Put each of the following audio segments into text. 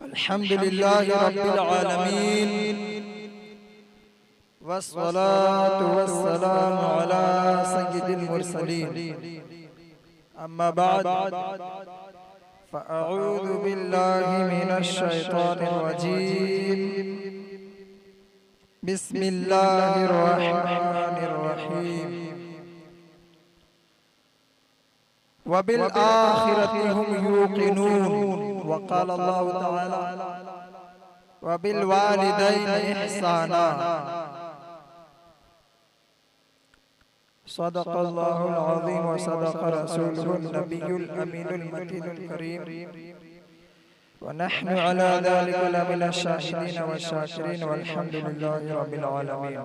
अल्हम्दुलिल्लाहि रब्बिल आलमीन वस्सलातु वस्सलामु अला सय्यिदिल मुरसलीन अम्मा बाद फ़अऊज़ु बिल्लाहि मिनश शैतानिर रजीम बिस्मिल्लाहिर रहमानिर रहीम वबिल आखिरति हुम यूक़िनून वक़ाल अल्लाहु तआला वबिल वालिदैनि इहसाना सदक़ल्लाहुल अज़ीम व सदक़ रसूलुहुन नबियुल अमीनुल मतीनुल करीम व नहनु अला ज़ालिका लमिनश शाहिदीन व शाकिरीन वल्हम्दुलिल्लाहि रब्बिल आलमीन।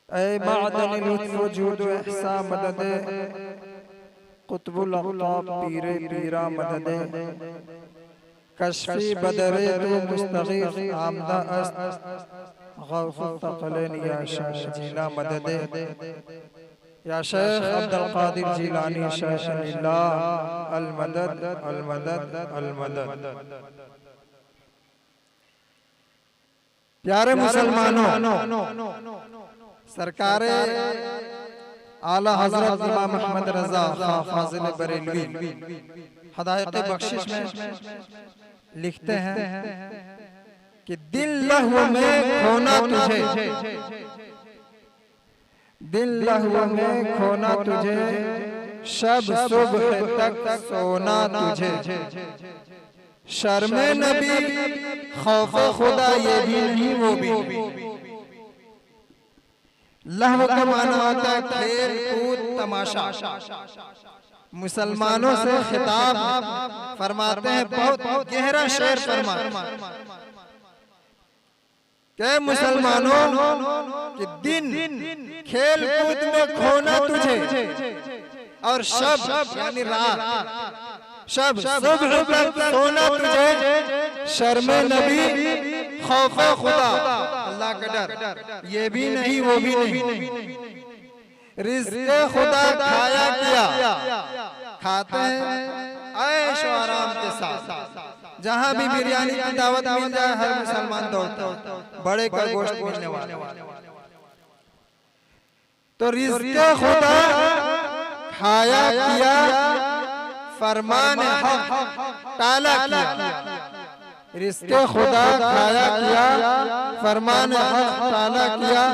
ऐ मादन लुत्फ़ वजूद व इहसान मदद कुतुबुल अक़ताब पीरे पीरा मदद कश्फ़ी बदरे तू मुस्तग़ीफ़ आमदा अस्त गौफ़ुल तक़लैन या शाह जीला मदद या शेख अब्दुल क़ादिर जीलानी शेख लिल्लाह अल मदद अल मदद अल मदद। प्यारे मुसलमानों, सरकारे आला हज़रत इमाम अहमद रज़ा खां फाज़िल बरेलवी हदायत बख्शिश में लिखते हैं कि दिल लहू में खोना तुझे, दिल लहू में खोना तुझे, शब सुबह तक सोना तुझे, शर्मे नबी खौफ खुदा ये भी नहीं वो भी। लहू का माना होता है खेल कूद तमाशा। मुसलमानों से खिताब फरमाते हैं, बहुत गहरा शेर फरमाते क्या मुसलमानों कि दिन खेल कूद में खोना तुझे और शब यानी रात, शब सुबह तक सोना तुझे, शर्मे नबी खौफे खुदा अल्लाह का डर ये भी नहीं वो भी नहीं। रिज़्क़े खुदा खाया किया खाते हैं ऐश और आराम के साथ, जहाँ भी बिरयानी की दावत मिल जाए हर मुसलमान दौड़ता है, बड़े का गोश्त मिलने वाला। तो रिज़्क़े खुदा खाया किया, फरमान हक टाला किया। रिज़्क़े खुदा खाया किया, फरमान हक टाला किया,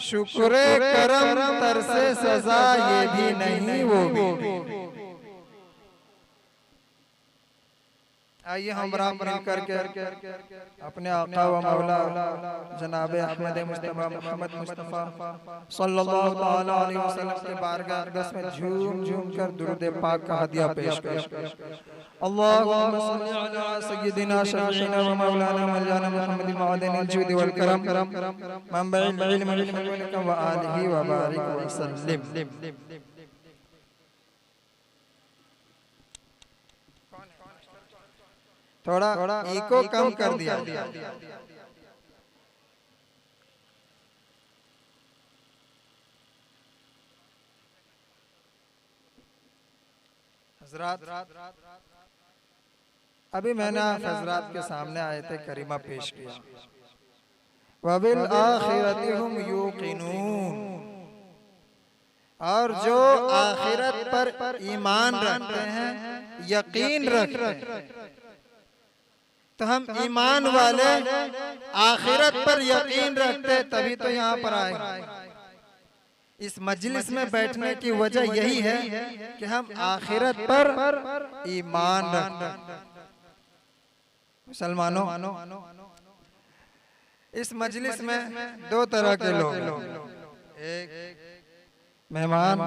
शुक्रे करम तरसे सजा ये भी नहीं वो भी। आइए हम राम मिल करके अपने आका व मौला जनाब अहमद मुस्तफा मोहम्मद मुस्तफा सल्लल्लाहु तआला अलैहि वसल्लम के बारगाह अक़दस में झूम झूम कर दुरूद पाक का हदिया पेश करें। अल्लाहुम्मा सल्लि अला सय्यिदिना शफीना व मौलाना मौलाना मुहम्मद मअदनिल जूद वल करम मनबइल इल्म व आलिहि व बारिक व सल्लिम। थोड़ा इको कम कर दिया। हज़रात, अभी मैंने हज़रात के सामने आयत करीमा पेश किया, वबिल आखिरति हुम यूक़िनून, और जो आखिरत पर ईमान रखते हैं, यकीन रखते हैं। तो हम ईमान वाले आखिरत पर यकीन रखते तभी तो यहाँ पर आए। इस मजलिस में बैठने की वजह यही है कि हम आखिरत पर ईमान रखते हैं। मुसलमानों, इस मजलिस में दो तरह के लोग, एक मेहमान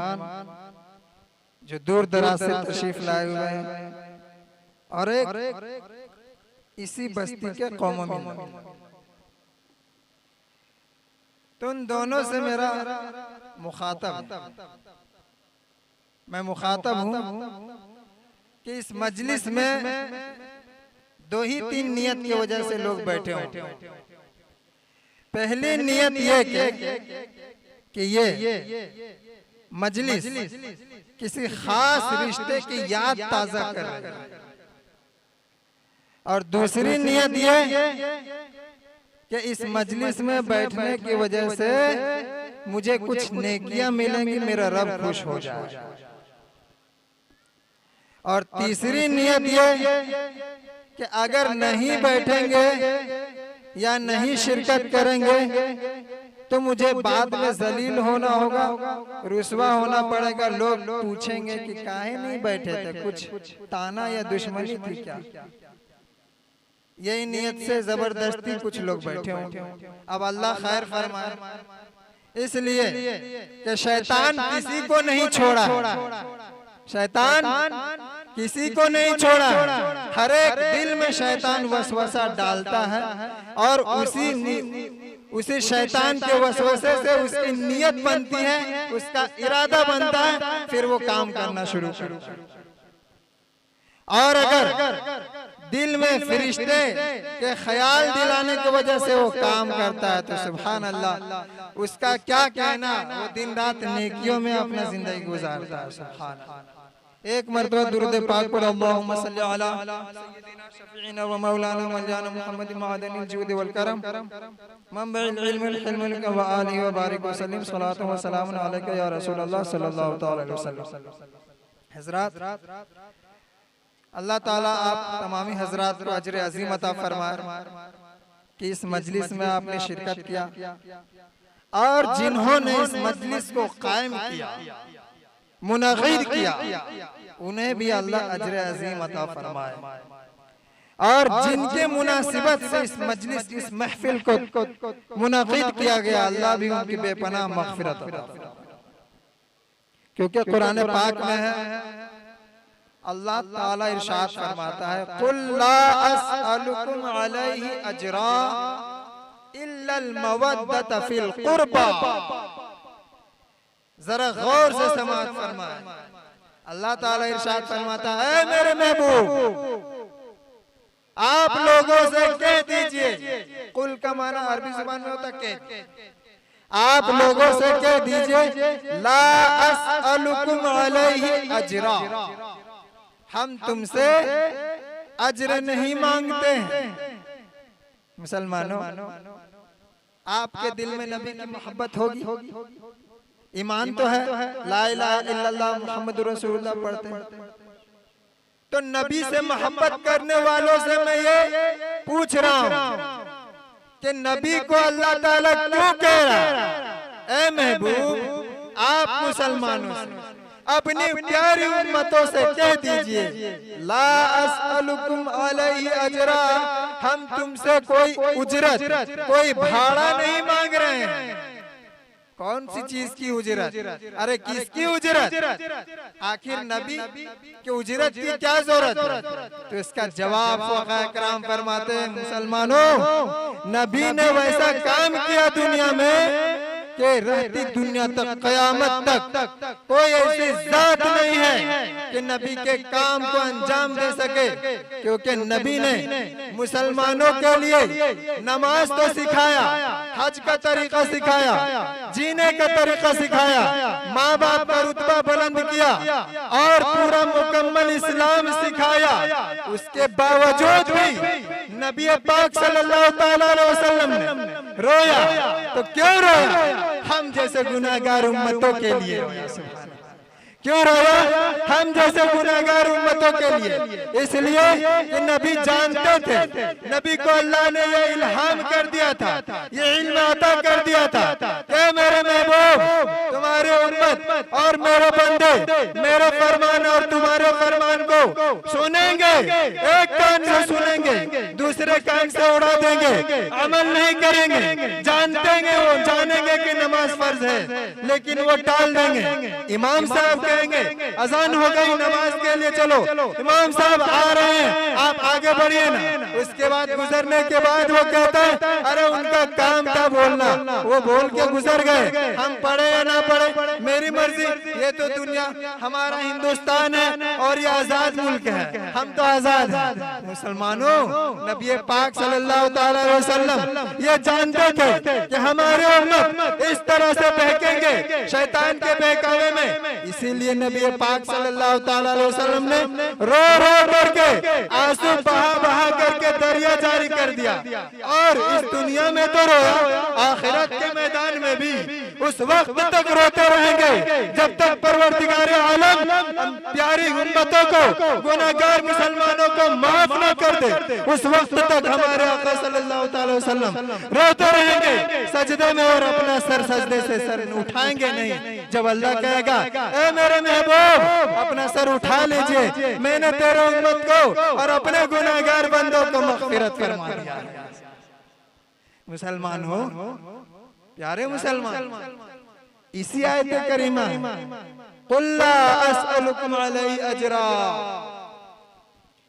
जो दूर दराज से तशरीफ लाए हुए हैं, और एक इसी बस्ती के कौमों में। तो उन दोनों से मेरा मुखातब, मैं मुखातब हूँ कि इस मजलिस में दो ही तीन नियत की वजह से लोग बैठे हों। पहली नियत ये कि ये मजलिस किसी खास रिश्ते की याद ताजा कर रही है, और दूसरी नियत ये कि इस मजलिस में बैठने की वजह से मुझे कुछ नेकियां मिलेंगी, मेरा रब खुश हो जाए। और तीसरी नियत ये कि अगर नहीं बैठेंगे या नहीं शिरकत करेंगे तो मुझे बाद में जलील होना होगा, रुसवा होना पड़ेगा। लोग पूछेंगे कि काहे नहीं बैठे थे, कुछ ताना या दुश्मनी थी क्या? यही नियत से जबरदस्ती कुछ लोग बैठे होंगे। अब अल्लाह खैर फरमाए, इसलिए कि शैतान किसी को नहीं छोड़ा, शैतान किसी को नहीं छोड़ा। हर एक दिल में शैतान वसवसा डालता है, और उसी शैतान के वसवसे से उसकी नियत बनती है, उसका इरादा बनता है, फिर वो काम करना शुरू करता है। और अगर दिल में फरिश्ते के ख्याल दिलाने की वजह से वो काम करता है तो सुभान अल्लाह, उसका क्या कहना। वो दिन रात नेकियों में अपना जिंदगी गुजारता है। सुभान अल्लाह। एक मरतबा दुरूद पाक पढ़ो, अल्लाहुम्मा सल्ली अला सय्यिदिना शफीइना व मौलाना मौलाना मुहम्मद मअदनिल जुद वल करम मनबइल इल्मिल हिल्मिल व आलिहि व बारिक व सल्लिम सलातु व सलामुन अलैका या रसूल अल्लाह सल्लल्लाहु तआला अलैहि वसल्लम। हज़रात, अल्लाह ताला आप तमामी हजरात को अजर अजीम अता फरमाए कि इस मजलिस में आपने शिरकत किया, और जिन्होंने इस मजलिस को कायम किया, मुनक़िद किया, उन्हें भी अल्लाह अजर अजीम अता फरमाए। और जिनके मुनासिबत से इस मजलिस, इस महफिल को मुनक़िद किया गया, अल्लाह भी उनकी बेपनाह मग़फ़िरत अता फरमाए। क्योंकि कुरान पाक में है, अल्लाह ताला इरशाद फरमाता है, कुल ला अस्अलुकुम अलैहि अजरा इल्लल मवद्दत फिल कुर्बा। जरा गौर से समाअत फरमाए। अल्लाह ताला इरशाद फरमाता है, मेरे महबूब आप लोगों से कह दीजिए, कुल का माना अरबी जुबान में होता कह, आप लोगों से कह दीजिए, ला अस्अलुकुम अलैहि अजरा, हम तुमसे अजर नहीं मांगते हैं। मुसलमानों, आपके दिल में नबी की मोहब्बत होगी, ईमान तो है, ला इलाहा इल्लल्लाह मुहम्मदुर रसूलुल्लाह पढ़ते हैं, तो नबी से मोहब्बत करने वालों से मैं ये पूछ रहा हूँ कि नबी को अल्लाह ताला क्यों कह रहा है, ए महबूब आप मुसलमानों से, अपनी प्यारी उम्मतों से कह दीजिए, ला अस्अलुकुम अलैहि अजरा, हम तुमसे कोई उजरत, कोई भाड़ा नहीं मांग रहे हैं। कौन सी चीज की उजरत? अरे किसकी उजरत? आखिर नबी की उजरत की क्या जरूरत? तो इसका जवाब फुक़हा किराम फरमाते हैं, मुसलमानों, नबी ने वैसा काम किया दुनिया में कि रहती दुनिया तक, कयामत तक कोई ऐसी जात नहीं है कि नबी के काम को अंजाम दे सके। क्योंकि नबी ने मुसलमानों के लिए नमाज तो सिखाया, हज का तरीका सिखाया, जीने का तरीका सिखाया, माँ बाप का रुतबा बुलंद किया, और पूरा मुकम्मल इस्लाम सिखाया। उसके बावजूद भी नबी पाक सल्लल्लाहु अलैहि वसल्लम ने रोया। तो क्यों रोया? हम जैसे गुनाहगार उम्मतों के लिए रोया। क्यों रोया? हम जैसे गुनाहगार उम्मतों के लिए। इसलिए कि नबी जानते थे, नबी को अल्लाह ने ये इल्हाम कर दिया था, ये इल्म अता कर दिया था कि मेरे महबूब, तुम्हारे उम्मत और मेरे बंदे मेरे फरमान और तुम्हारे फरमान को सुनेंगे, एक कान से सुनेंगे, दूसरे कान से उड़ा देंगे, अमल नहीं करेंगे। जानते हैं, वो जानेंगे कि नमाज फर्ज है, लेकिन वो टाल देंगे। इमाम साहब कहेंगे अजान हो गई नमाज के लिए चलो, इमाम साहब आ रहे हैं आप आगे बढ़िए ना। उसके बाद गुजरने के बाद वो कहता है अरे उनका काम था बोलना, वो बोल के गुजर गए, हम पढ़े या ना पढ़े मेरी मर्जी। ये तो दुनिया हमारा हिंदुस्तान है और ये आजाद मुल्क है, हम तो आजाद हैं। मुसलमानों, नबी पाक सल्लल्लाहु अलैहि वसल्लम ये जानते थे कि हमारे उम्मत इस तरह से बहकेंगे शैतान के बहकावे में, इसीलिए नबी पाक सल्लल्लाहु अलैहि वसल्लम ने रो रो करके आंसू बहा बहा करके दरिया जारी कर दिया। और इस दुनिया में तो रोया, आखिरत के मैदान में भी उस वक्त तक रोते रहेंगे जब तक परवरदिगार आलम प्यारी उम्मतों को, गुनाहगार मुसलमानों को माफ न कर दे, उस वक्त तक हमारे आका सल्लल्लाहु अलैहि वसल्लम रोते रहेंगे सजदे में और अपना सर सजदे से सर उठाएंगे नहीं। जब अल्लाह कहेगा ए मेरे महबूब अपना सर उठा लीजिए, मैंने तेरे उम्मत को और अपने गुनाहगार बंदों को मग़फ़िरत फरमा दिया। मुसलमान हो, प्यारे मुसलमान, इसी आयत करीमा कुल ला अस्अलुकुम अलैहि अजरा,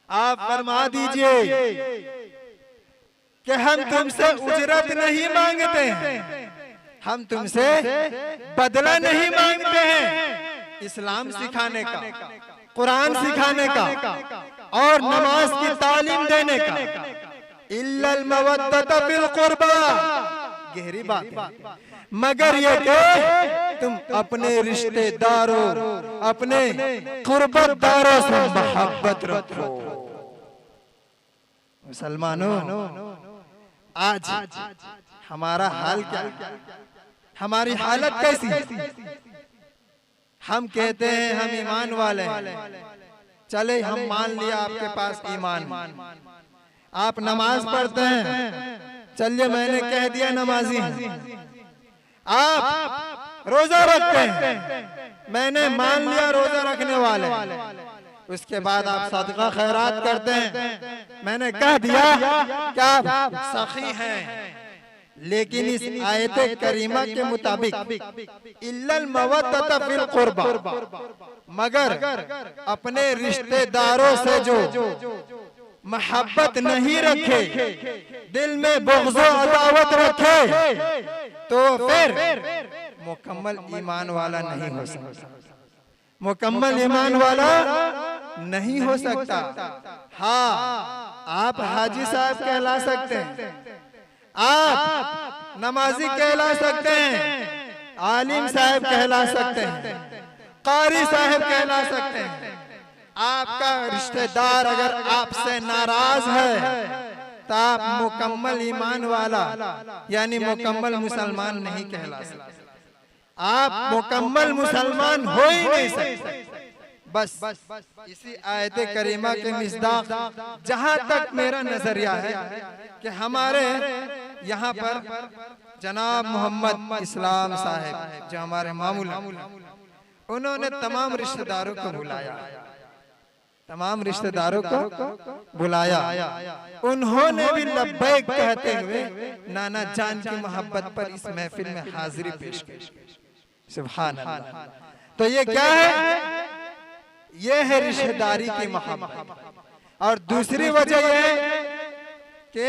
आप फरमा दीजिए कि हम तुमसे उजरत नहीं मांगते हैं, हम तुमसे बदला नहीं मांगते हैं। इस्लाम सिखाने का, कुरान सिखाने का और नमाज की तालीम देने का, इल्लल मवद्दत बिल कुर्बा, गहरी बात है, मगर ये कि तुम अपने रिश्तेदारों, अपने कुर्बतदारों से मोहब्बत रखो। मुसलमानों, आज हमारा हाल क्या, हमारी हालत कैसी? हम कहते हैं हम ईमान वाले हैं, चले हम मान लिया आपके पास ईमान, आप नमाज पढ़ते हैं, चलिए मैंने कह दिया नमाजी हैं। आप रोजा रखते हैं, मैंने मान लिया रोजा रखने वाले। उसके बाद आप सदका खैरात करते हैं, मैंने कह दिया कि आप सखी हैं। लेकिन इस आयत करीमा के मुताबिक इल्लल मवद्दत फिल कुर्बा, मगर अपने रिश्तेदारों से जो मोहब्बत नहीं रखे, दिल में बुग़्ज़ अदावत रखे, तो फिर मुकम्मल ईमान वाला नहीं हो सकता, मुकम्मल ईमान वाला नहीं हो सकता। हाँ, आप हाजी साहब कहला सकते हैं, आप नमाजी कहला सकते हैं, आलिम साहब कहला सकते हैं, कारी साहब कहला सकते हैं। आपका रिश्तेदार अगर आपसे नाराज है तो आप मुकम्मल ईमान वाला यानी मुकम्मल मुसलमान नहीं कहला सकते, आप मुकम्मल मुसलमान हो ही नहीं सकते। बस इसी आयत करीमा के मिस्दाक जहां तक मेरा नजरिया है कि हमारे यहाँ पर जनाब मोहम्मद इस्लाम साहब जो हमारे मामूल, उन्होंने तमाम रिश्तेदारों को बुलाया, तमाम रिश्तेदारों को बुलाया, उन्होंने भी लब्बैक कहते हुए नाना जान की मोहब्बत पर इस महफिल में हाजिरी पेश की। सुभान अल्लाह। तो ये क्या है? ये है रिश्तेदारी की मोहब्बत। और दूसरी वजह यह है कि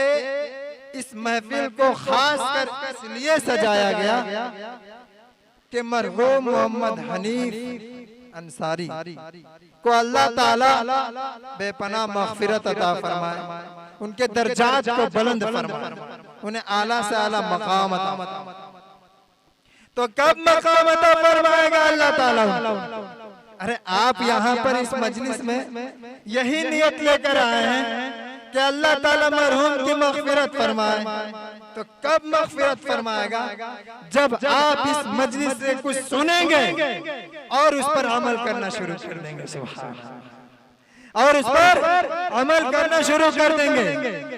इस महफिल को खास कर इसलिए सजाया गया कि मरहूम मोहम्मद हनीफ अंसारी को अल्लाह ताला बेपनाह मग़फ़िरत अता फरमाए, उनके दर्जात को बुलंद फरमाए, उन्हें आला से आला मकाम अता फरमाए। तो कब मकाम अता फरमाएगा अल्लाह ताला? अरे आप यहाँ पर इस मजलिस में यही नियत लेकर आए हैं कि अल्लाह ताला मरहूम की मग़फ़िरत फरमाए, तो कब मग़फ़िरत फरमाएगा? जब आप इस मजलिस से कुछ सुनेंगे और उस पर अमल करना शुरू कर देंगे। सुभान अल्लाह। और उस पर अमल करना शुरू कर देंगे।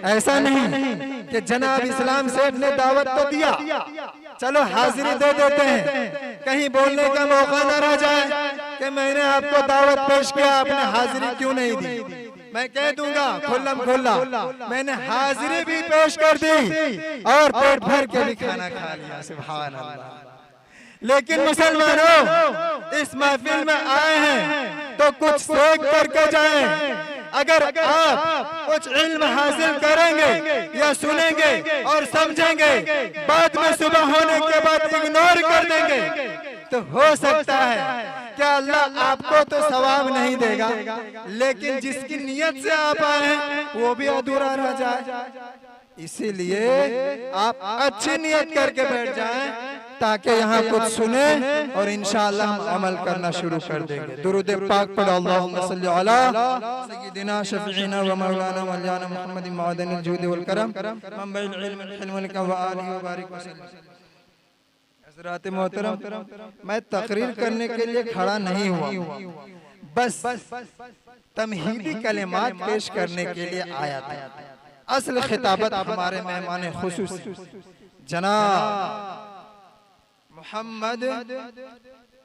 ऐसा नहीं कि जनाब इस्लाम सेठ ने दावत तो दिया, चलो हाजिरी दे देते हैं, कहीं बोलने का मौका न रह जाए कि मैंने आपको दावत पेश किया, आपने हाजिरी क्यों नहीं दी। मैं कह दूंगा खुल्लम खुल्ला, मैंने हाजिरी भी पेश कर दी और पेट भर के भी खाना खा लिया। सुभान अल्लाह। लेकिन मुसलमानों इस महफिल में आए हैं तो कुछ सीख करके जाएं। अगर आप कुछ इल्म हासिल करेंगे या सुनेंगे और समझेंगे, बाद में सुबह होने के बाद इग्नोर कर देंगे, तो हो सकता है क्या अल्लाह आपको तो सवाब नहीं देगा, लेकिन जिसकी नियत से आप आए हैं वो भी अधूरा रह जाए। इसीलिए आप अच्छी नियत करके बैठ जाएं ताकि यहाँ कुछ सुने और इंशाअल्लाह हम अमल करना शुरू कर देंगे। दुरूद पाक पढ़ो, अल्लाहुम्मा सल्ली अला सय्यिदिना शफीना व मौलाना मौलाना मुहम्मदिन मअदनिल जूद वल करम मंबइल इल्म वल हिल्म व आलिहि व बारिक वसल्लम। हज़रात मोहतरम, मैं तकरीर करने के लिए खड़ा नहीं हुआ, बस तमहीदी कलिमात पेश करने के लिए आया था। असल खिताबत हमारे मेहमान खुसूस जनाब मोहम्मद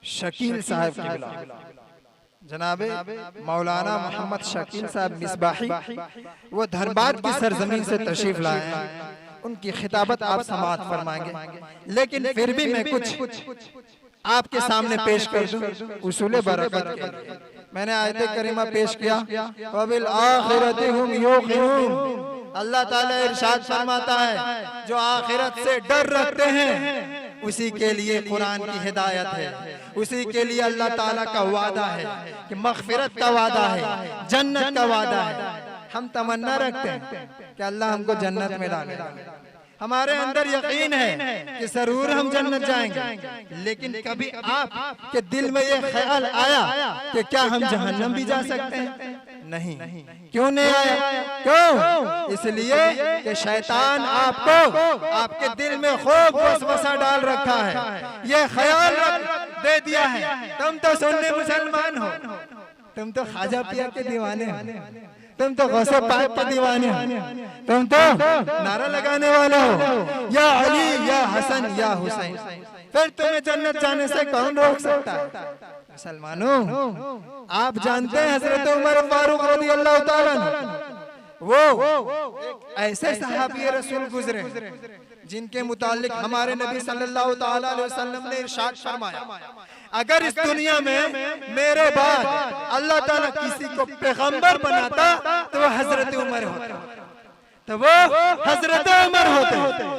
शकील साहब किबला, जनाबे मौलाना मोहम्मद शकील साहब मिसबाही, वो धनबाद की सरजमीन से तशरीफ लाए हैं। उनकी खिताबत आप समाअत फरमाएंगे, लेकिन फिर भी मैं कुछ आपके सामने पेश कर दूं उसूले बरकत के लिए। मैंने आयत करीमा पेश किया, वबिल आखिरति हुम यूक़िनून। अल्लाह ताला इरशाद फरमाता है जो आखिरत से डर रखते हैं उसी के लिए कुरान की हिदायत है, उसी के लिए अल्लाह ताला का वादा है कि मग़फ़िरत का वादा है, जन्नत का वादा है। हम तमन्ना रखते हैं कि अल्लाह हमको जन्नत में डाले। हमारे अंदर यकीन है कि जरूर हम जन्नत जाएंगे, लेकिन कभी आपके दिल में ये ख्याल आया कि क्या हम जहन्नम भी जा सकते हैं? नहीं। क्यों नहीं आया? क्यों? इसलिए कि शैतान आपको आपके दिल में खूब वसवसा डाल रखा है, ये ख्याल दे दिया है तुम तो सुन्नी मुसलमान हो, तुम तो ख्वाजा पिया के दीवाने हो, तुम तो गौसे पाक के दीवाने हो, तुम तो नारा लगाने वाले हो या अली या हसन या हुसैन, फिर तुम्हें जन्नत जाने से कौन रोक सकता है? मुसलमानों, आप जानते हैं हजरत उमर फारूक रज़ियल्लाहु ताला वो ऐसे सहाबी रसूल गुजरे जिनके मुतालिक हमारे नबी सल्लल्लाहु ताला अलैहि वसल्लम ने इरशाद फरमाया, अगर इस दुनिया में मेरे बाद अल्लाह ताला किसी को पैगंबर बनाता तो वो हजरत उमर होता, तो वो हजरत उमर होते।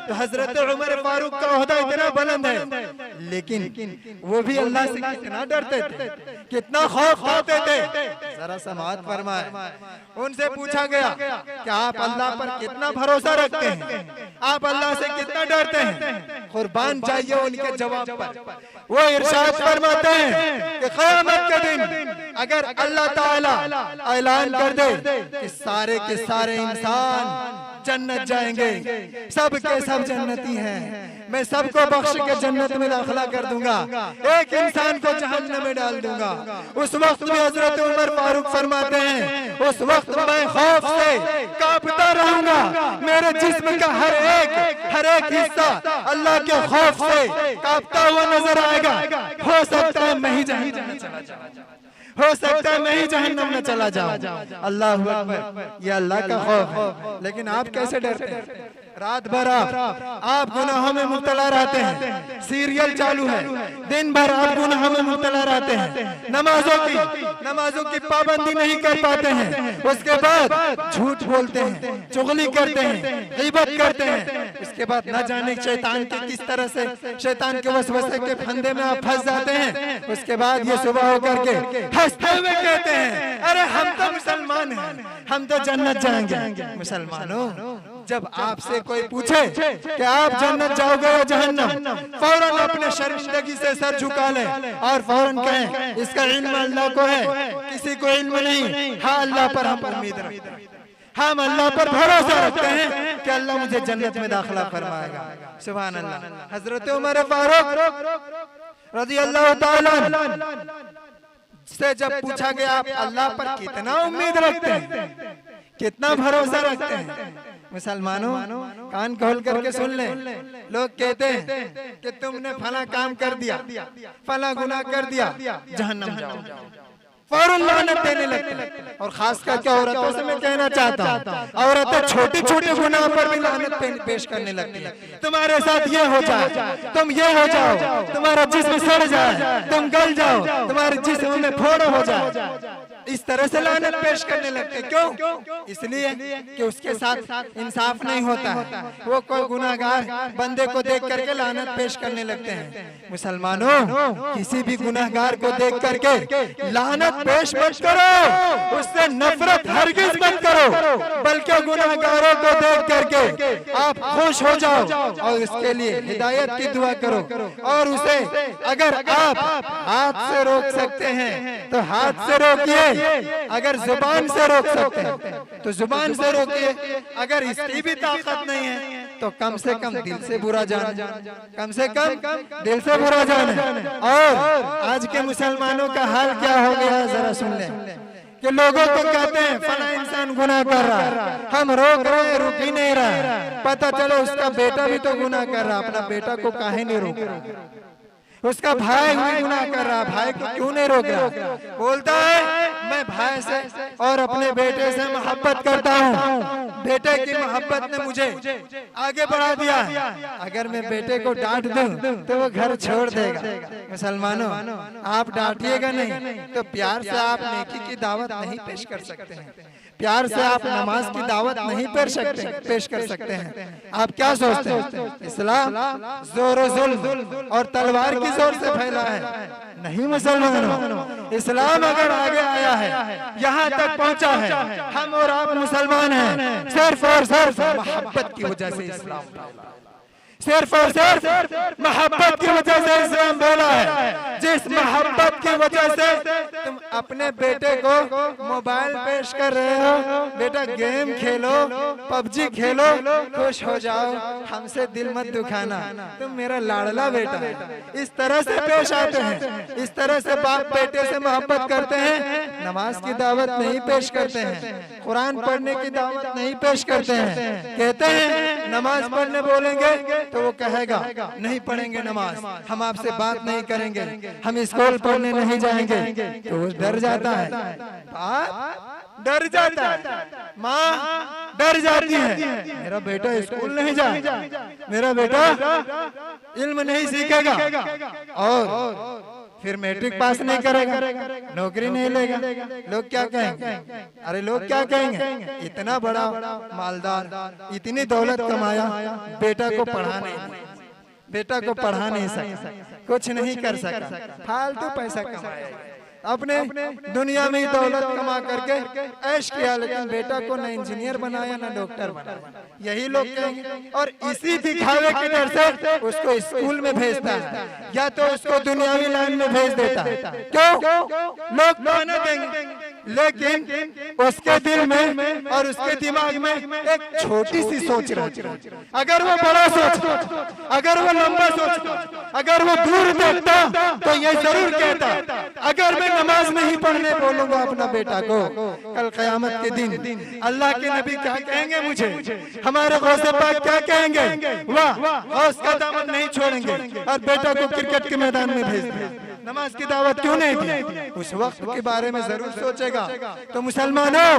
तो हजरत उमर फारूक का ओहदा इतना बुलंद है, लेकिन वो भी अल्लाह से कितना डरते थे, कितना खौफ खाते थे। जरा समाअत फरमाए। उनसे पूछा गया कि आप अल्लाह पर कितना भरोसा रखते हैं, आप अल्लाह से कितना डरते हैं? कुर्बान जाइए उनके जवाब पर। वो इरशाद फरमाते हैं कि क़यामत के दिन अगर अल्लाह ताला ऐलान कर दे कि सारे के सारे इंसान जन्नत जाएंगे, सब के सब जन्नती हैं, मैं सबको बख्श के जन्नत में दाखिला कर दूंगा, एक इंसान को जहन्नम में डाल दूंगा। उस वक्त भी हजरत उमर फारूक फरमाते हैं, उस वक्त मैं खौफ से कांपता रहूंगा, मेरे जिस्म का हर एक हिस्सा अल्लाह के खौफ से कांपता हुआ नजर आएगा। हो सकता है मैं ही जहन्नम में चला जाऊं, हो सकता है मैं ही जहन्नम में चला जाऊं। अल्लाह अकबर, ये अल्लाह का खौफ है। लेकिन आप कैसे डरते हैं? रात भर आप गुनाहों में मुब्तला रहते हैं, सीरियल चालू है, दिन भर आप गुनाहों में मुब्तला रहते हैं, नमाजों की पाबंदी नहीं कर पाते हैं, उसके बाद झूठ बोलते हैं, चुगली करते हैं, गीबत करते हैं, उसके बाद न जाने शैतान के किस तरह से शैतान के वसवसे के फंदे में आप फंस जाते हैं। उसके बाद ये सुबह होकर के हंसते हुए कहते हैं, अरे हम तो मुसलमान हैं, हम तो जन्नत जाएंगे। मुसलमानों, जब आपसे कोई पूछे कि आप जन्नत जाओगे या जहन्नम, फौरन अपने शर्मिंदगी से सर झुका लें और फौरन कहें इसका इल्म अल्लाह को है, किसी को इल्म नहीं। हाँ, अल्लाह पर हम उम्मीद रखते हैं, हम अल्लाह पर भरोसा रखते हैं कि अल्लाह मुझे जन्नत में दाखिला फरमाएगा। सुभान अल्लाह। हजरत उमर फारूक रज़ियल्लाहु ताला से जब पूछा गया आप अल्लाह पर कितना उम्मीद रखते हैं, कितना भरोसा रखते हैं? मुसलमानों, कान खोल करके सुन ले। लोग कहते हैं कि तुमने फला काम कर दिया, फला गुनाह कर दिया, जहन्नम जाओ। फौरन लानत देने लगते। और खास करके औरतों से मैं कहना चाहता हूँ, औरतें छोटे छोटे गुनाह पर भी लानत पेश करने लगती है। तुम्हारे साथ ये हो जाए, तुम ये हो जाओ, तुम्हारा जिस्म सड़ जाए, तुम गल जाओ, तुम्हारे जिस्म में फोड़ हो जाए, इस तरह से लानत पेश करने लगते। क्यों? इसलिए कि उसके साथ इंसाफ नहीं होता है। वो कोई गुनाहगार बंदे को देख करके लानत पेश करने लगते हैं। मुसलमानों, किसी भी गुनाहगार को देख करके लानत पेश मत करो, उससे नफरत हरगिज मत करो, बल्कि गुनाहगारों को देख करके आप खुश हो जाओ और उसके लिए हिदायत की दुआ करो। और उसे अगर आप हाथ से रोक सकते हैं तो हाथ से रोकिए, अगर जुबान से रोक सकते हैं तो जुबान से रोकिए। अगर इसकी भी ताकत नहीं है तो कम से कम दिल से बुरा जाने, कम से कम दिल से बुरा जाने। और आज के मुसलमानों का हाल क्या हो गया है जरा सुन लें, कि लोगों को कहते हैं फला इंसान गुनाह कर रहा है, हम रोक रहे हैं, रुक ही नहीं रहा। पता चलो उसका बेटा भी तो गुनाह कर रहा, अपना बेटा को काहे नहीं रोक रहा? उसका भाई भी गुनाह कर रहा, भाई को क्यों नहीं रोक रहा? बोलता है मैं भाई से और अपने बेटे से मोहब्बत करता हूँ, बेटे की मोहब्बत ने मुझे आगे बढ़ा दिया। अगर मैं बेटे को डांट दूं तो वो घर छोड़ देगा। मुसलमानों, आप डांटिएगा नहीं तो प्यार से आप नेकी की दावत नहीं पेश कर सकते हैं, प्यार से आप नमाज की दावत नहीं पेश कर सकते हैं। आप क्या सोचते हैं इस्लाम जोर जुल्म और तलवार की जोर से फैला है? नहीं मुसलमानों, इस्लाम अगर आगे आया है, यहाँ तक पहुँचा है, हम और आप मुसलमान हैं सिर्फ और सिर्फ मोहब्बत की वजह से इस्लाम, सिर्फ और सिर्फ मोहब्बत की वजह से इस्लाम बोला है। जिस मोहब्बत की वजह से तुम अपने बेटे को मोबाइल पेश कर रहे हो, बेटा गेम खेलो, पबजी खेलो, खुश हो जाओ, हमसे दिल मत दुखाना, तुम मेरा लाडला बेटा। इस तरह से पेश आते हैं, इस तरह से बाप बेटे से मोहब्बत करते हैं। नमाज की दावत नहीं पेश करते हैं, कुरान पढ़ने की दावत नहीं पेश करते हैं। कहते हैं नमाज पढ़ने बोलेंगे तो वो कहेगा नहीं पढ़ेंगे नमाज, हम आपसे बात नहीं करेंगे, हम स्कूल पढ़ने नहीं जाएंगे। तो वो डर जाता है, डर जाता है, माँ डर जाती है, मेरा बेटा स्कूल नहीं जाए, मेरा बेटा इल्म नहीं सीखेगा और फिर मैट्रिक पास नहीं करेगा, नौकरी नहीं लेगा। लोग क्या कहेंगे? अरे लोग क्या कहेंगे? इतना बड़ा मालदार, इतनी दौलत कमाया, बेटा को पढ़ा नहीं सका, कुछ नहीं कर सका, फालतू पैसा कमाया, अपने दुनिया में ही दौलत कमा करके ऐश किया, लेकिन बेटा को न इंजीनियर बनाया न डॉक्टर बनाया। यही लोग कहेंगे। और इसी दिखावे की डर से उसको स्कूल में भेजता है या तो उसको दुनियावी लाइन में भेज देता है। क्यों? लोग ताना देंगे, लेकिन उसके दिल में और उसके दिमाग में एक छोटी सी सोच रहती है। अगर वो बड़ा सोचता, अगर वो लंबा सोचता, अगर वो दूर देखता तो ये जरूर कहता, अगर मैं नमाज नहीं पढ़ने बोलूंगा अपना बेटा को, कल क़यामत के दिन अल्लाह के नबी क्या कहेंगे मुझे, हमारे गौसे पाक क्या कहेंगे, वाह गौस का दामन नहीं छोड़ेंगे और बेटा को क्रिकेट के मैदान में भेज दिया, नमाज की दावत क्यों नहीं दी? उस वक्त के बारे में जरूर सोचेगा। तो मुसलमानों,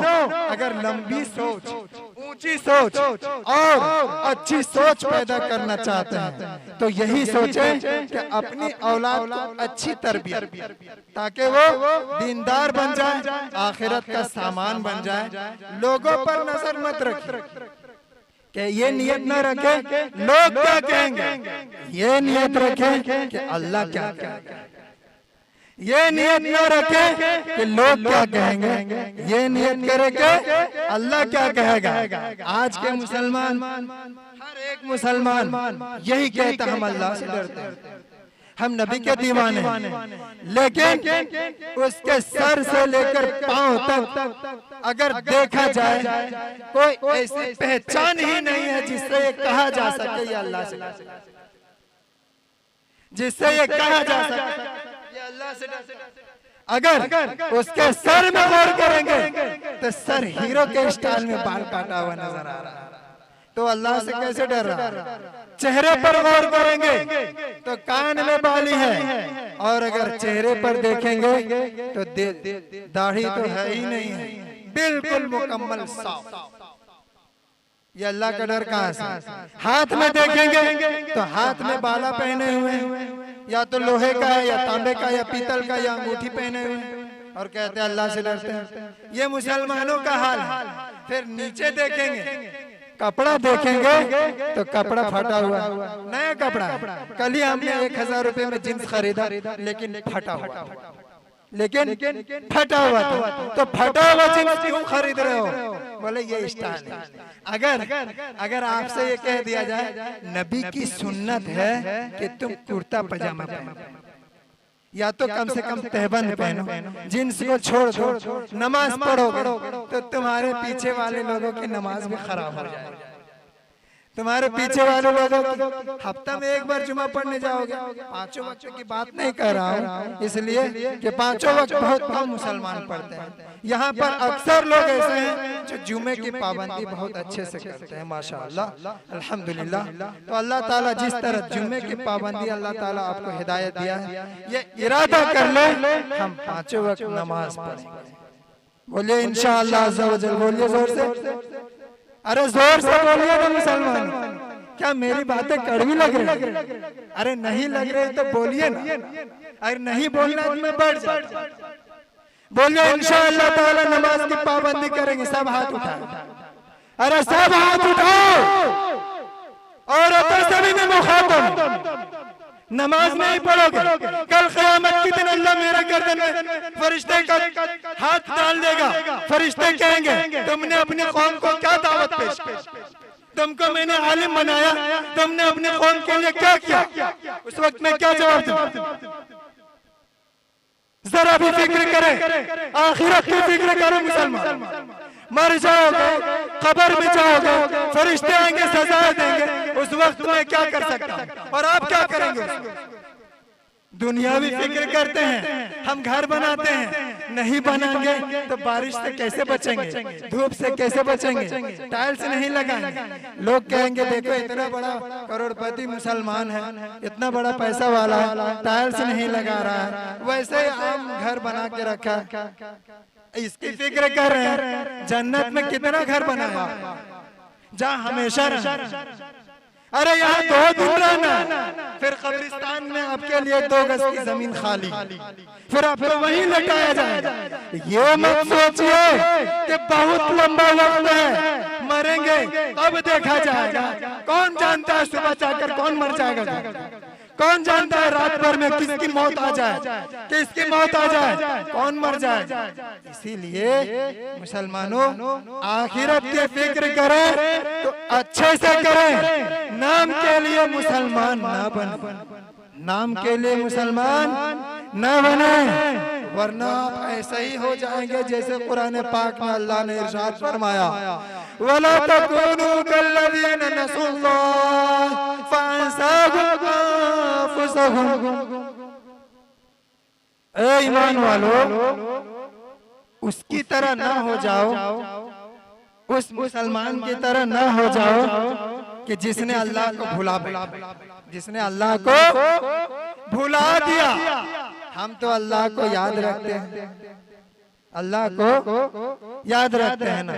अगर लंबी सोच, ऊंची सोच और अच्छी सोच पैदा करना चाहते हैं तो यही सोचें कि अपनी औलाद को अच्छी तरबियत, ताकि वो दीनदार बन जाए, आखिरत का सामान बन जाए। लोगों पर नजर मत रखें कि ये नियत न रखें लोग क्या कहेंगे, ये नियत रखें कि अल्लाह क्या कहेगा। ये नियत न रखें कि लोग क्या कहेंगे, ये नियत करे कि अल्लाह क्या कहेगा। आज के मुसलमान, हर एक मुसलमान यही कहता हम अल्लाह से डरते हैं, हम नबी के दीवाने हैं, लेकिन उसके सर से लेकर पांव तक अगर देखा जाए कोई ऐसी पहचान ही नहीं है जिससे ये कहा जा सके ये अल्लाह से, जिससे ये कहा जा सके अल्लाह से। अगर उसके सर में गौर करेंगे तो सर हीरो के स्टाइल में बाल काटा हुआ नजर आ रहा है। तो अल्लाह से कैसे डर रहा है? चेहरे पर गौर करेंगे तो कान में बाली है, और अगर चेहरे पर देखेंगे तो दाढ़ी तो है ही नहीं है, बिल्कुल मुकम्मल साफ। ये अल्लाह का डर कहाँ से? हाथ में देखेंगे तो हाथ में बाला पहने हुए हैं, या तो लोहे का है या तांबे का या पीतल का या अंगूठी पहने हुए हैं, और कहते हैं अल्लाह से डरते हैं। ये मुसलमानों का हाल है। फिर नीचे देखेंगे, कपड़ा देखेंगे तो कपड़ा फटा हुआ, नया कपड़ा। कल ही हमने 1000 रुपए में जींस खरीदा, लेकिन फटा हुआ, लेकिन फटा हुआ था। तो फटा हुआ जींस क्यों खरीद रहे हो? बोले ये स्टाइल है। अगर आपसे ये कह दिया जाए नबी की सुन्नत है कि तुम कुर्ता पजामा पहनो, या तो कम से कम तहबंद पहनो, जींस को छोड़ दो, नमाज पढ़ोगे तो तुम्हारे पीछे वाले लोगों की नमाज भी खराब हो जाएगी। तुम्हारे पीछे वाले लोग हफ्ता में 1 बार जुमा पढ़ने जाओगे। 5 वक्त की बात नहीं कर रहा हूँ, इसलिए कि 5 वक्त बहुत कम मुसलमान पढ़ते हैं। यहाँ पर अक्सर लोग ऐसे हैं जो जुमे की पाबंदी बहुत अच्छे से करते हैं, माशाअल्लाह, अल्हम्दुलिल्लाह। तो अल्लाह ताला जिस तरह जुमे की पाबंदी अल्लाह ताला आपको हिदायत दिया है, ये इरादा कर ले हम 5 वक्त नमाज पढ़ेंगे। बोलिए इंशाअल्लाह अज़्ज़ा वजल, बोलिए जोर से, अरे जोर से बोलिए ना मुसलमान। क्या मेरी बातें कड़वी लग रही? अरे नहीं लग रही तो बोलिए ना, अगर नहीं बोलना तो मैं बढ़ जाऊं। बोलिए इंशाअल्लाह ताला नमाज की पाबंदी करेंगे। सब हाथ उठाओ, अरे सब हाथ उठाओ। औरतों सभी में मुखातब, नमाज नहीं पढ़ोगे, कल क़यामत के दिन अल्लाह मेरे गर्दन में फरिश्ते का हाथ डाल देगा। फरिश्ते कहेंगे तुमने अपनी कौम को क्या दावत पेश की? तुमको मैंने आलिम बनाया, तुमने अपने कौम के लिए क्या किया? उस वक्त में क्या जवाब दूं? जरा भी फिक्र करें, आखिरत की फिक्र करो मुसलमान। मर जाओगे, कब्र में जाओगे, फरिश्ते आएंगे, सजा देंगे। उस वक्त में क्या कर सकता हूं और आप क्या करेंगे? दुनियावी फिक्र करते हैं, हम घर बनाते हैं, नहीं बनाएंगे तो बारिश से कैसे बचेंगे, धूप से कैसे बचेंगे, टाइल्स नहीं लगाएंगे। लोग कहेंगे देखो इतना बड़ा करोड़पति मुसलमान है, इतना बड़ा पैसा वाला है, टाइल्स नहीं लगा रहा है, वैसे ही आम घर बना के रखा। इसकी फिक्र कर रहे हैं। जन्नत में कितना घर बनाया जहाँ हमेशा रहा। अरे यहाँ 2 दिन रहना, फिर कब्रिस्तान में आपके लिए 2 गज की जमीन खाली, फिर वहीं लटाया जाएगा। ये मत सोचिए कि बहुत लंबा वक्त है, मरेंगे तब देखा जाएगा। कौन जानता है सुबह जाकर कौन मर जाएगा? कौन जानता है रात भर में किसकी मौत आ जाए, किसकी मौत आ जाए, कौन मर जाए? इसीलिए मुसलमानों आखिरत की फिक्र करें तो अच्छे से करें। नाम के लिए मुसलमान ना बने, नाम के लिए मुसलमान न बने, वरना आप ऐसे ही हो जाएंगे जैसे कुरान पाक में अल्लाह ने इरशाद फरमाया, वला तकूनू कल्लज़ीना नसुल्लाह फअंसाहुम अंफुसहुम। ए ईमान वालों, उसकी तरह ना हो जाओ, उस मुसलमान की तरह ना हो जाओ कि जिसने अल्लाह को भुला दिया, जिसने अल्लाह को भुला दिया। हम तो अल्लाह को याद रखते हैं, अल्लाह को याद रखते हैं ना।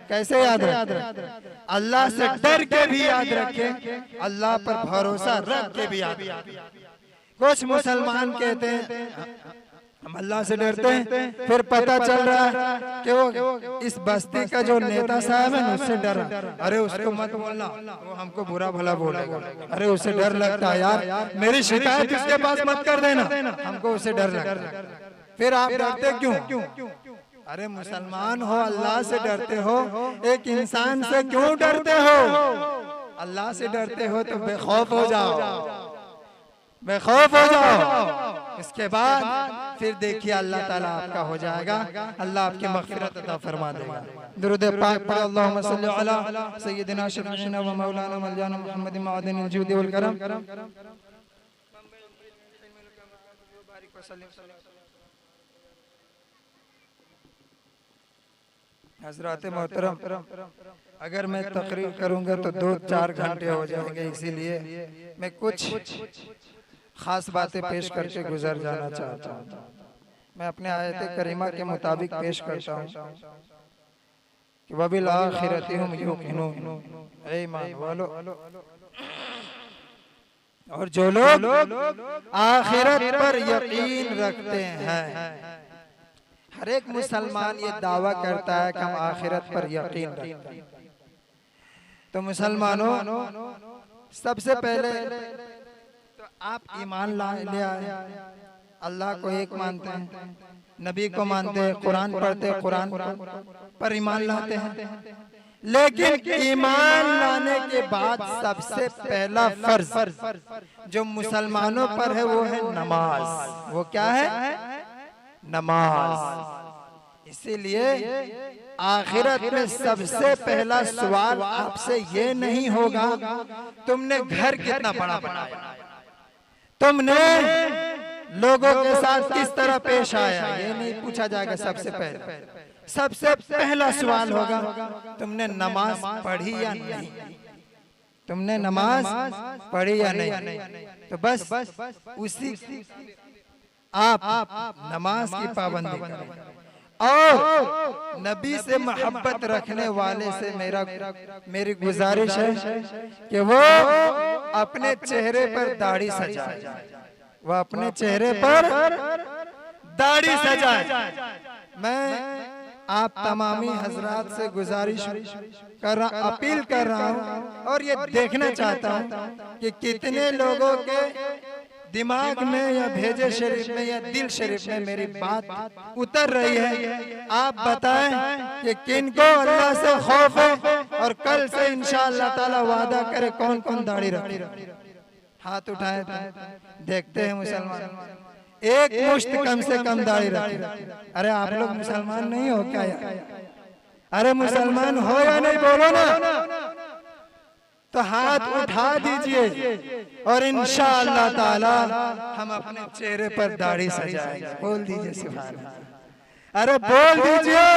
कैसे याद रखते हैं? अल्लाह से डर के भी याद रखें, अल्लाह पर भरोसा रख के भी याद रखें। कुछ मुसलमान कहते हैं हम अल्लाह से डरते हैं, फिर पता चल रहा है कि वो इस बस्ती का जो नेता साहब है उससे डर रहा। अरे उसको मत बोलना, वो हमको बुरा भला बोलेगा। अरे उसे डर लगता है यार, मेरी शिकायत उसके पास मत कर देना, हमको उसे डर लगता है। फिर आप डरते क्यों? अरे मुसलमान हो, अल्लाह से डरते हो, एक इंसान से क्यों डरते हो? अल्लाह से डरते हो तो बेखौफ हो जाओ, बेखौफ हो जाओ। इसके बाद फिर देखिए अल्लाह ताला आपका हो जाएगा, अल्लाह आपकी मग़फ़िरत अता फरमा देगा। दुरूद पाक पढ़, अल्लाहुम्मा सल्लि अला सय्यिदिना शफ़ीना व मौलाना मौलाना मुहम्मद मअदिनिल जूद वल करम। हजरात मोहतरम, अगर मैं तकरीर करूंगा तो 2-4 घंटे हो जाएंगे, इसीलिए मैं कुछ खास बातें पेश करके गुजर जाना चाहता हूँ। मैं अपने आयत करीमा के मुताबिक पेश करता हूँ कि वबिल आखिरति हुम युक़िनून, ऐ ईमान वालो, और जो लोग आखिरत पर यकीन रखते हैं। हर एक मुसलमान ये दावा करता है कि हम आखिरत पर यकीन रखते हैं। तो मुसलमानों, सबसे पहले तो आप ईमान ले आए, अल्लाह को एक मानते हैं, नबी को मानते हैं, कुरान पढ़ते हैं, कुरान पर ईमान लाते हैं। लेकिन ईमान लाने के बाद सबसे पहला फर्ज जो मुसलमानों पर है वो है नमाज। वो क्या है? नमाज। इसीलिए आखिरत में सबसे पहला सवाल आपसे ये नहीं होगा तुमने घर कितना बड़ा बनाया, तुमने लोगों के साथ किस तरह पेश आया, ये नहीं पूछा जाएगा। सबसे पहला सवाल होगा तुमने नमाज पढ़ी या नहीं, तुमने नमाज पढ़ी या नहीं। तो बस उसी आप नमाज की पाबंदी करें। और नबी से मोहब्बत रखने वाले से मेरी गुजारिश है कि वो अपने चेहरे पर दाढ़ी सजाए, वो अपने चेहरे पर दाढ़ी सजाए। मैं आप तमामी हजरात से गुजारिश कर रहा, अपील कर रहा हूँ और ये देखना चाहता हूँ कि कितने लोगों के दिमाग में या भेजे शरीफ में या दिल शरीफ में मेरी बात उतर रही है। आप बताएं कि किनको अल्लाह से खौफ है और कल से इंशाअल्लाह ताला वादा करे कौन कौन दाढ़ी रखे। हाथ उठाए देखते हैं मुसलमान, एक मुश्त कम से कम दाढ़ी रखे। अरे आप लोग मुसलमान नहीं हो क्या यार? अरे मुसलमान हो या नहीं, बोलो ना। तो हाथ उठा दीजिए और इंशाअल्लाह ताला हम अपने चेहरे पर दाढ़ी सजाएंगे। बोल दीजिए सुभान अल्लाह। अरे बोल दीजिए,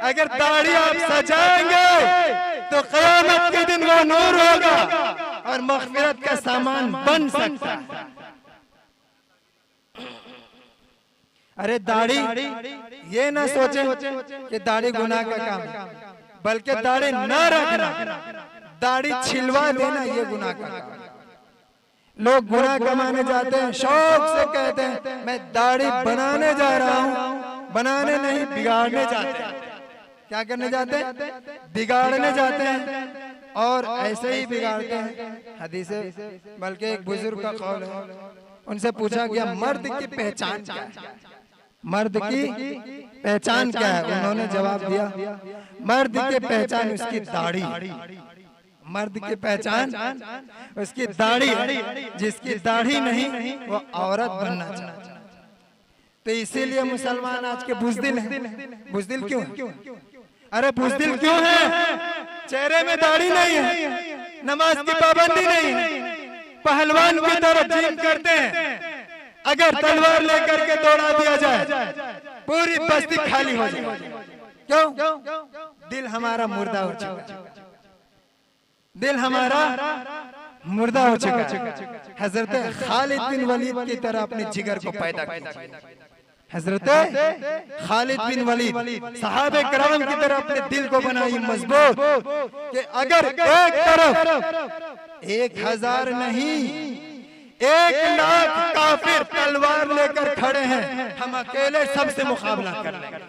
अगर दाढ़ी आप सजाएंगे तो क़यामत के दिन वो नूर होगा और मग़फ़िरत का सामान बन सकता है। अरे दाढ़ी, ये ना सोचे कि दाढ़ी गुनाह का काम है, बल्कि दाढ़ी ना रखना, दाढ़ी छिलवा देना ये गुनाह का काम है। लोग गुनाह कमाने जाते हैं, शौक से कहते हैं मैं दाढ़ी बनाने जा रहा हूँ, बनाने नहीं बिगाड़ने जाते हैं। क्या करने जाते हैं? बिगाड़ने जाते हैं और ऐसे ही बिगाड़ते हैं। हदीस है, बल्कि एक बुजुर्ग का कौल है, उनसे पूछा गया मर्द की पहचान क्या है, मर्द की पहचान क्या है? उन्होंने जवाब दिया मर्द की पहचान उसकी दाढ़ी, मर्द की पहचान उसकी दाढ़ी, जिसकी दाढ़ी नहीं वो औरत बनना चाहता। तो इसीलिए मुसलमान आज के बुज़दिल हैं। बुज़दिल क्यों है? अरे बुज़दिल क्यों है? चेहरे में दाढ़ी नहीं है, नमाज की पाबंदी नहीं है, पहलवान की तरह जिम करते हैं। अगर तलवार लेकर के दौड़ा दिया जाए पूरी बस्ती खाली हो जाए। क्यों? दिल हमारा मुर्दा हो चुका, दिल हमारा मुर्दा हो चुका है। हजरत खालिद बिन वलीद की तरह अपने जिगर को पैदा किया। हजरत खालिद बिन वलीद सहाबे कराम की तरह अपने दिल को बनाई मजबूत कि अगर एक तरफ 1000 नहीं 1,00,000 काफिर तलवार लेकर खड़े हैं, हम अकेले सबसे मुकाबला कर लेंगे,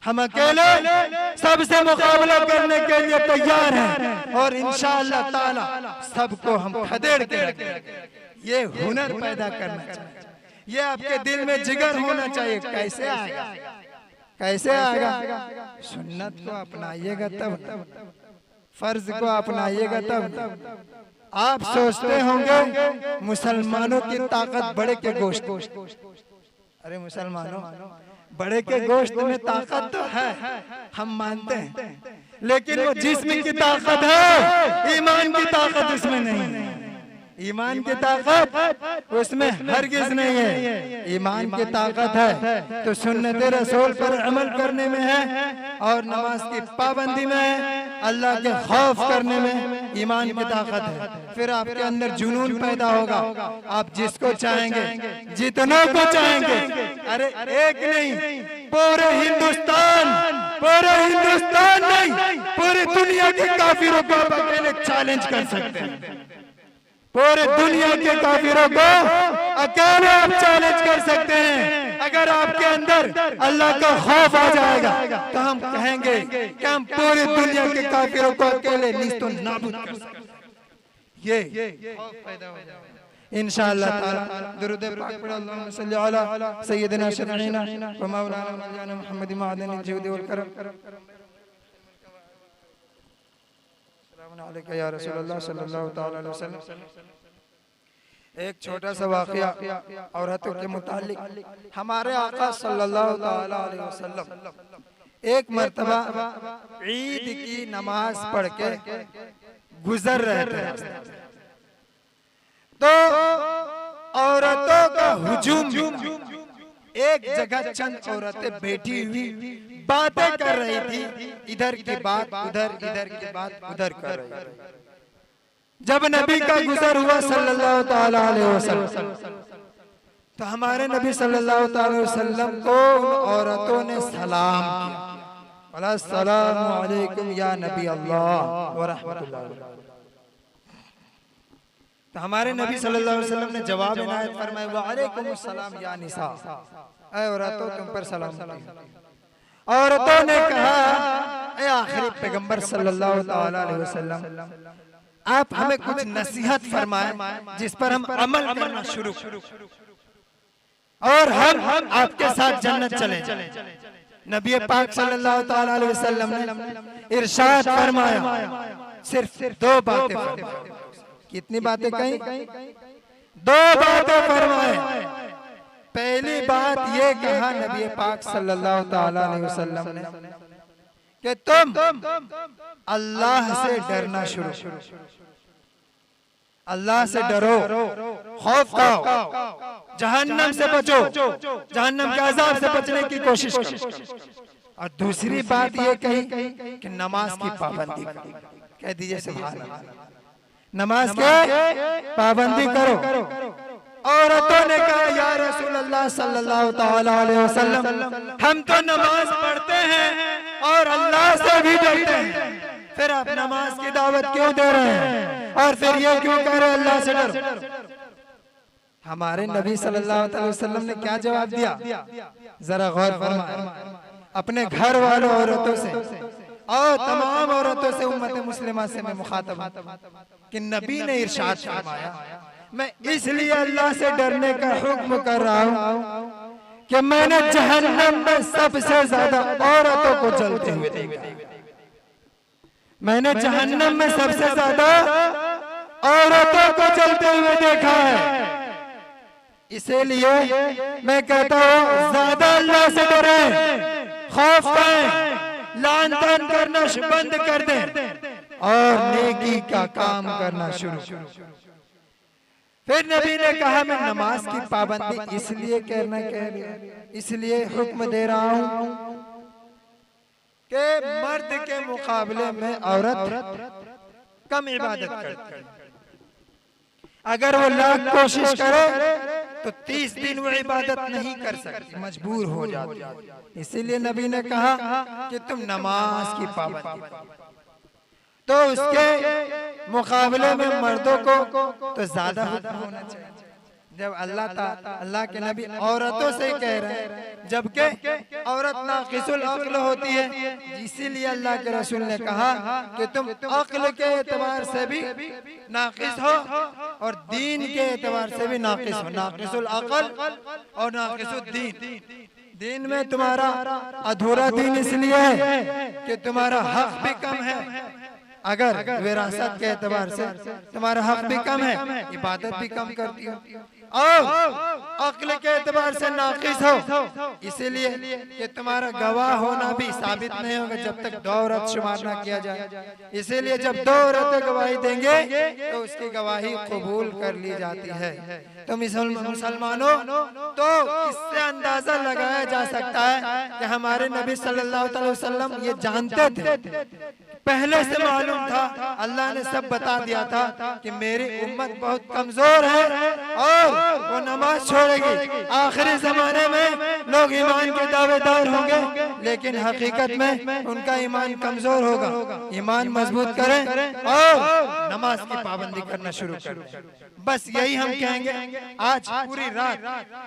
हम अकेले सबसे मुकाबला करने के लिए तैयार हैं और इंशाअल्लाह ताला सबको हम खदेड़ के रखेंगे। ये हुनर पैदा करना चाहिए, ये आपके दिल में जिगर होना चाहिए। कैसे आएगा? कैसे आएगा? सुन्नत को अपनाइएगा तब, फर्ज को अपनाइएगा तब। आप सोचते होंगे मुसलमानों की ताकत बड़े के गोश्त। अरे मुसलमानों, बड़े के गोश्त में ताकत तो है, हम मानते हैं, लेकिन वो जिस्म की ताकत है, ईमान की ताकत उसमें नहीं है। ईमान की ताकत उसमें हरगिज नहीं है। ईमान की ताकत है तो सुन्नत रसूल पर अमल करने में है और नमाज की पाबंदी में है, अल्लाह के खौफ करने में ईमान की ताकत है। फिर आपके अंदर जुनून पैदा होगा, आप जिसको चाहेंगे जितना को चाहेंगे, अरे एक नहीं पूरे हिंदुस्तान नहीं पूरी दुनिया के काफिरों को आप अकेले चैलेंज कर सकते हैं। पूरे दुनिया के काफिरों को अकेले आप चैलेंज कर सकते हैं। अगर आपके अंदर अल्लाह का खौफ आ जाएगा तो हम कहेंगे कि हम पूरी दुनिया के काफिरों को अकेले निस्तो नाबूद कर सकते हैं। ये खौफ पैदा हो जाएगा इंशाअल्लाह ताला। दुरूद पाक पढ़ो, अल्लाहुम्मा सल्ली अला सय्यिदिना शफीना व मौलाना मौलाना मुहम्मद मादनी जुद वल करम। अलैका या रसूलल्लाह सल्लल्लाहु तआला अलैहि वसल्लम। एक छोटा सा वाकया औरतों के मुतालिक। हमारे आका सल्लल्लाहु तआला अलैहि वसल्लम एक मर्तबा ईद की नमाज पढ़ के गुजर रहे थे, तो औरतों का हुजूम, एक जगह चंद औरतें बैठी हुई बातें कर रही थी, इधर की बात उधर, इधर की बात उधर कर रही थी। जब नबी का गुजर हुआ सल्लल्लाहु ताला अलैहि वसल्लम, तो हमारे नबी सल्लल्लाहु ताला अलैहि वसल्लम को उन औरतों ने सलाम किया, अस्सलामु अलैकुम या नबी अल्लाह व रहमतुल्लाह। तो हमारे नबी सल्लल्लाहु अलैहि वसल्लम ने जवाब इनायत फरमाया, व अलैकुम अस्सलाम या निसा, ऐ औरतों तुम पर सलाम। औरतों ने कहा, ऐ आखिरी पैगंबर सल्लल्लाहु ताला अलैहि वसल्लम, आप हमें कुछ नसीहत फरमाएं जिस पर हम अमल करना शुरू और हम आपके साथ जन्नत चले। नबी पाक सल्लल्लाहु ताला अलैहि वसल्लम ने इरशाद फरमाया, सिर्फ दो बातें फरमाई। कितनी बातें कही? दो बातें फरमाए। पहली बात ये कहा नबी पाक सल्लल्लाहु ताला अलैहि वसल्लम ने कि तुम अल्लाह से डरना शुरू, अल्लाह से डरो, खौफ खाओ, जहन्नम से बचो, जहन्नम के अजाब से बचने की कोशिश करो। और दूसरी बात ये कही कि नमाज की पाबंदी करो। कह दीजिए सुभान अल्लाह, नमाज के पाबंदी करो। औरतों ने कहा, या रसूल अल्लाह सल्लल्लाहु ताला अलैहि वसल्लम, हम तो नमाज पढ़ते हैं और अल्लाह से भी डरते हैं, फिर आप नमाज की दावत क्यों दे रहे हैं और फिर ये क्यों कह रहे हैं अल्लाह से डरो? हमारे नबी सल्लल्लाहु अलैहि वसल्लम ने क्या जवाब दिया, जरा गौर फरमाएं। अपने घर वालों औरतों से और तमाम औरतों से, उम्मत मुस्लिमा से मैं मुखातब कि नबी ने इरशाद फरमाया, मैं इसलिए अल्लाह से डरने का हुक्म कर रहा हूँ कि मैंने जहन्नम में सबसे ज्यादा औरतों को जलते हुए देखा। मैंने जहन्नम में सबसे ज्यादा औरतों को जलते हुए देखा है। इसीलिए मैं कहता हूँ ज्यादा अल्लाह से डरें, खौफ करें, लान तान करना बंद कर दें और नेकी का काम करना शुरू। फिर नबी ने कहा, मैं नमाज की पाबंदी इसलिए इसलिए हुक्म दे रहा हूँ कि मर्द के मुकाबले में औरत कम इबादत करती है। अगर वो लाख कोशिश करे तो 30 दिन वो इबादत नहीं कर सकती, मजबूर हो जाती है। इसीलिए नबी ने कहा कि तुम नमाज की पाबंदी, तो उसके मुकाबले में मर्दों को तो ज्यादा होना चाहिए। जब अल्लाह के नबी औरतों से कह रहे हैं, जबकि औरत नाक़िसुल अक्ल होती है, इसीलिए अल्लाह के रसूल ने कहा कि तुम अक्ल के एतबार से भी नाक़िस हो और दीन के एतबार से भी नाक़िस हो। नाक़िसुल अक्ल और नाक़िसुद दीन, दीन में तुम्हारा अधूरा दीन इसलिए है कि तुम्हारा हक भी कम है। अगर विरासत के एतबार से तुम्हारा हक भी कम है, इबादत भी कम करती हो। और अक्ल के एतबार से नाकिस हो, इसीलिए कि तुम्हारा गवाह होना भी साबित नहीं होगा जब तक 2 औरत शुमार ना किया जाए। इसीलिए जब 2 औरतें गवाही देंगे तो उसकी गवाही कबूल कर ली जाती है। तो मुसलमानों, तो इससे अंदाजा लगाया जा सकता है कि हमारे नबी सल्लल्लाहु अलैहि वसल्लम ये जानते थे, पहले से मालूम था, अल्लाह ने सब बता दिया था कि मेरी उम्मत बहुत कमजोर है और वो नमाज छोड़ेगी। आखिरी जमाने में लोग ईमान के दावेदार होंगे, लेकिन हकीकत में उनका ईमान कमजोर होगा। ईमान मजबूत करें और नमाज की पाबंदी करना शुरू करें। बस यही हम कहेंगे। आज पूरी रात,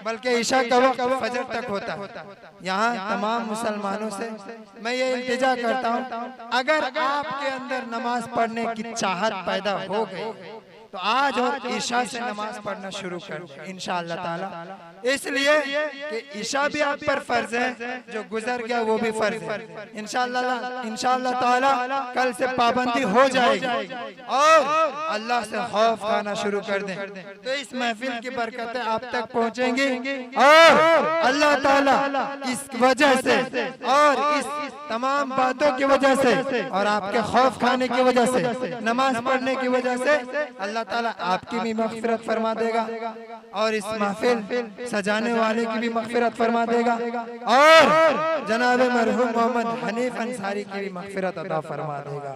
बल्कि ईशा का वक्त फजर तक होता है। यहाँ तमाम मुसलमानों से मैं ये इल्तिजा करता हूँ, अगर आपके अंदर नमाज पढ़ने की चाहत पैदा हो गई तो आज और ईशा से नमाज पढ़ना शुरू कर इंशाअल्लाह ताला। इसलिए कि ईशा भी आप पर फर्ज है, जो गुजर गया वो भी फर्ज है। इंशाअल्लाह ताला कल से पाबंदी हो जाएगी और अल्लाह से खौफ खाना शुरू कर दें, तो इस महफिल की बरकतें आप तक पहुंचेंगी और अल्लाह ताला इस वजह से और इस तमाम बातों की वजह से और आपके खौफ खाने की वजह से, नमाज पढ़ने की वजह से अल्लाह ताला आपकी भी मग़फ़िरत फरमा देगा और इस महफिल सजाने वाले की भी मग़फ़िरत फरमा देगा और जनाब मरहूम मोहम्मद हनीफ अंसारी की भी मग़फ़िरत अता फरमा देगा।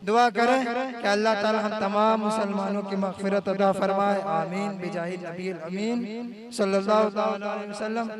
दुआ करें कि अल्लाह ताला हम तमाम मुसलमानों की मग़फ़िरत अता फरमाए। आमीन बिजाहि नबी अमीन सल्लल्लाहु अलैहि वसल्लम।